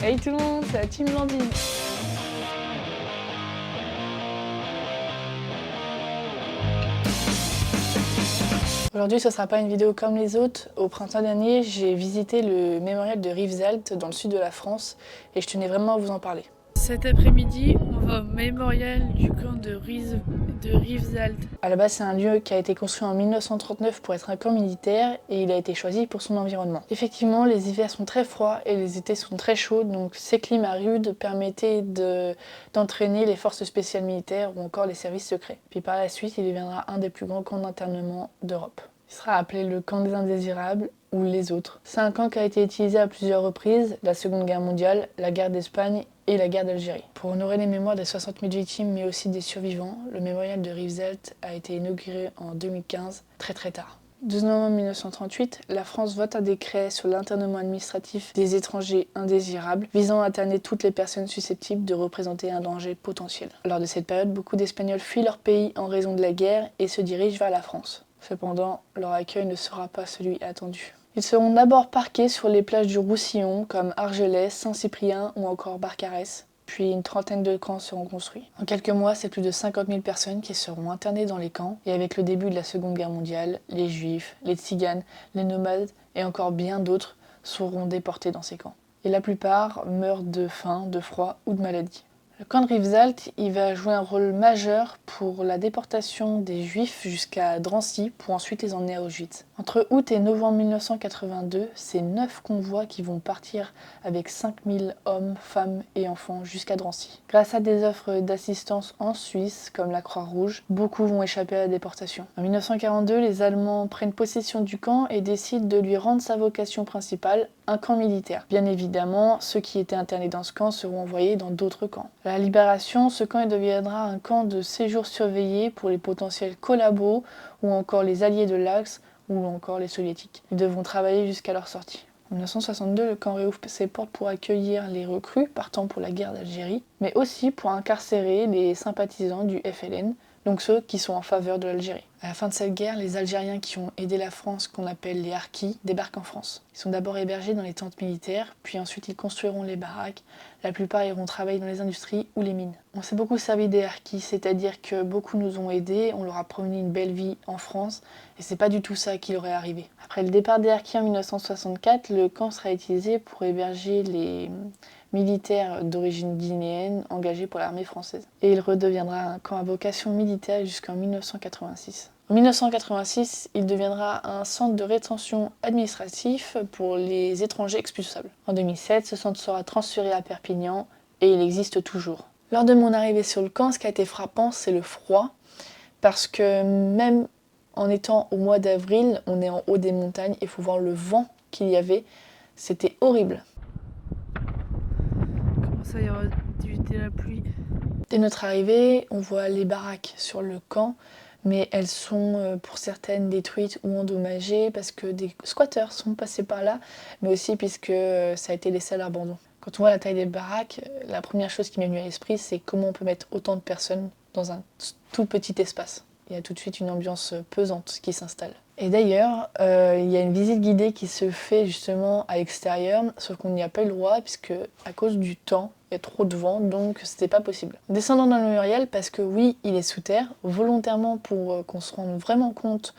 Hey tout le monde, c'est la team Blandine. Aujourd'hui, ce ne sera pas une vidéo comme les autres. Au printemps dernier, j'ai visité le mémorial de Rivesaltes dans le sud de la France et je tenais vraiment à vous en parler. Cet après-midi, on va au mémorial du camp de Rivesaltes. À la base, c'est un lieu qui a été construit en 1939 pour être un camp militaire et il a été choisi pour son environnement. Effectivement, les hivers sont très froids et les étés sont très chauds, donc ces climats rudes permettaient d'entraîner les forces spéciales militaires ou encore les services secrets. Puis par la suite, il deviendra un des plus grands camps d'internement d'Europe. Il sera appelé le camp des indésirables ou les autres. C'est un camp qui a été utilisé à plusieurs reprises, la Seconde Guerre mondiale, la guerre d'Espagne et la guerre d'Algérie. Pour honorer les mémoires des 60 000 victimes mais aussi des survivants, le mémorial de Rivesaltes a été inauguré en 2015, très tard. 12 novembre 1938, la France vote un décret sur l'internement administratif des étrangers indésirables, visant à interner toutes les personnes susceptibles de représenter un danger potentiel. Lors de cette période, beaucoup d'Espagnols fuient leur pays en raison de la guerre et se dirigent vers la France. Cependant, leur accueil ne sera pas celui attendu. Ils seront d'abord parqués sur les plages du Roussillon, comme Argelès, Saint-Cyprien ou encore Barcarès. Puis une trentaine de camps seront construits. En quelques mois, c'est plus de 50 000 personnes qui seront internées dans les camps. Et avec le début de la Seconde Guerre mondiale, les Juifs, les Tziganes, les nomades et encore bien d'autres seront déportés dans ces camps. Et la plupart meurent de faim, de froid ou de maladie. Le camp de Rivesaltes, il va jouer un rôle majeur pour la déportation des Juifs jusqu'à Drancy pour ensuite les emmener à Auschwitz. Entre août et novembre 1982, c'est 9 convois qui vont partir avec 5000 hommes, femmes et enfants jusqu'à Drancy. Grâce à des offres d'assistance en Suisse, comme la Croix-Rouge, beaucoup vont échapper à la déportation. En 1942, les Allemands prennent possession du camp et décident de lui rendre sa vocation principale, un camp militaire. Bien évidemment, ceux qui étaient internés dans ce camp seront envoyés dans d'autres camps. À la libération, ce camp deviendra un camp de séjour surveillé pour les potentiels collabos ou encore les alliés de l'Axe ou encore les soviétiques. Ils devront travailler jusqu'à leur sortie. En 1962, le camp réouvre ses portes pour accueillir les recrues partant pour la guerre d'Algérie, mais aussi pour incarcérer les sympathisants du FLN, donc ceux qui sont en faveur de l'Algérie. À la fin de cette guerre, les Algériens qui ont aidé la France, qu'on appelle les harkis, débarquent en France. Ils sont d'abord hébergés dans les tentes militaires, puis ensuite ils construiront les baraques. La plupart iront travailler dans les industries ou les mines. On s'est beaucoup servi des harkis, c'est-à-dire que beaucoup nous ont aidés, on leur a promis une belle vie en France, et c'est pas du tout ça qui leur est arrivé. Après le départ des harkis en 1964, le camp sera utilisé pour héberger les militaires d'origine guinéenne engagés pour l'armée française. Et il redeviendra un camp à vocation militaire jusqu'en 1986. En 1986, il deviendra un centre de rétention administratif pour les étrangers expulsables. En 2007, ce centre sera transféré à Perpignan et il existe toujours. Lors de mon arrivée sur le camp, ce qui a été frappant, c'est le froid, parce que même en étant au mois d'avril, on est en haut des montagnes, il faut voir le vent qu'il y avait, c'était horrible. Comment ça, il y aura d'éviter la pluie? Dès notre arrivée, on voit les baraques sur le camp, mais elles sont pour certaines détruites ou endommagées parce que des squatteurs sont passés par là, mais aussi puisque ça a été laissé à l'abandon. Quand on voit la taille des baraques, la première chose qui m'est venue à l'esprit, c'est comment on peut mettre autant de personnes dans un tout petit espace. Il y a tout de suite une ambiance pesante qui s'installe. Et d'ailleurs, il y a une visite guidée qui se fait justement à l'extérieur, sauf qu'on n'y a pas eu le droit puisque à cause du temps, il y a trop de vent, donc c'était pas possible. Descendons dans le mémorial parce que oui, il est sous terre, volontairement pour qu'on se rende vraiment compte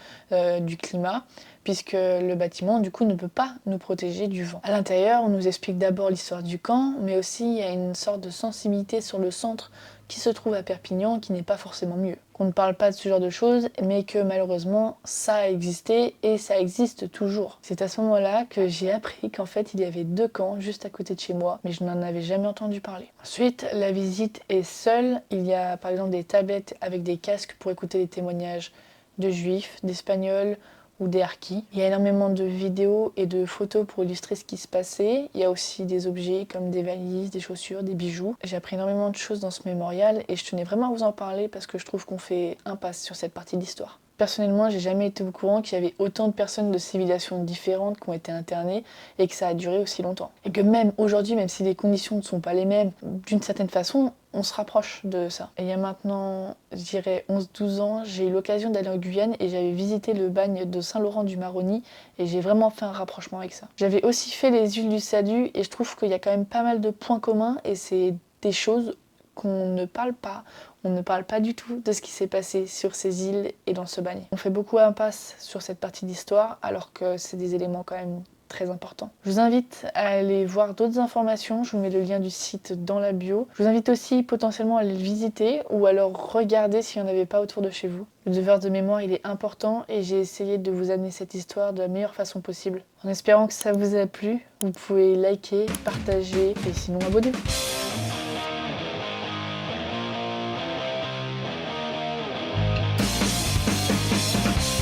du climat, puisque le bâtiment du coup ne peut pas nous protéger du vent. À l'intérieur, on nous explique d'abord l'histoire du camp, mais aussi il y a une sorte de sensibilité sur le centre qui se trouve à Perpignan, qui n'est pas forcément mieux. Qu'on ne parle pas de ce genre de choses, mais que malheureusement ça a existé et ça existe toujours. C'est à ce moment-là que j'ai appris qu'en fait il y avait 2 camps juste à côté de chez moi, mais je n'en avais jamais entendu parler. Ensuite, la visite est seule. Il y a par exemple des tablettes avec des casques pour écouter les témoignages de juifs, d'espagnols, ou des harkis. Il y a énormément de vidéos et de photos pour illustrer ce qui se passait. Il y a aussi des objets comme des valises, des chaussures, des bijoux. J'ai appris énormément de choses dans ce mémorial et je tenais vraiment à vous en parler parce que je trouve qu'on fait impasse sur cette partie d'histoire. Personnellement, j'ai jamais été au courant qu'il y avait autant de personnes de civilisations différentes qui ont été internées et que ça a duré aussi longtemps. Et que même aujourd'hui, même si les conditions ne sont pas les mêmes, d'une certaine façon, on se rapproche de ça. Et il y a maintenant, je dirais 11-12 ans, j'ai eu l'occasion d'aller en Guyane et j'avais visité le bagne de Saint-Laurent-du-Maroni et j'ai vraiment fait un rapprochement avec ça. J'avais aussi fait les îles du Salut et je trouve qu'il y a quand même pas mal de points communs et c'est des choses qu'on ne parle pas. On ne parle pas du tout de ce qui s'est passé sur ces îles et dans ce bagne. On fait beaucoup impasse sur cette partie d'histoire alors que c'est des éléments quand même très important. Je vous invite à aller voir d'autres informations, je vous mets le lien du site dans la bio. Je vous invite aussi potentiellement à aller le visiter ou alors regarder s'il n'y en avait pas autour de chez vous. Le devoir de mémoire il est important et j'ai essayé de vous amener cette histoire de la meilleure façon possible. En espérant que ça vous a plu, vous pouvez liker, partager et sinon abonnez-vous.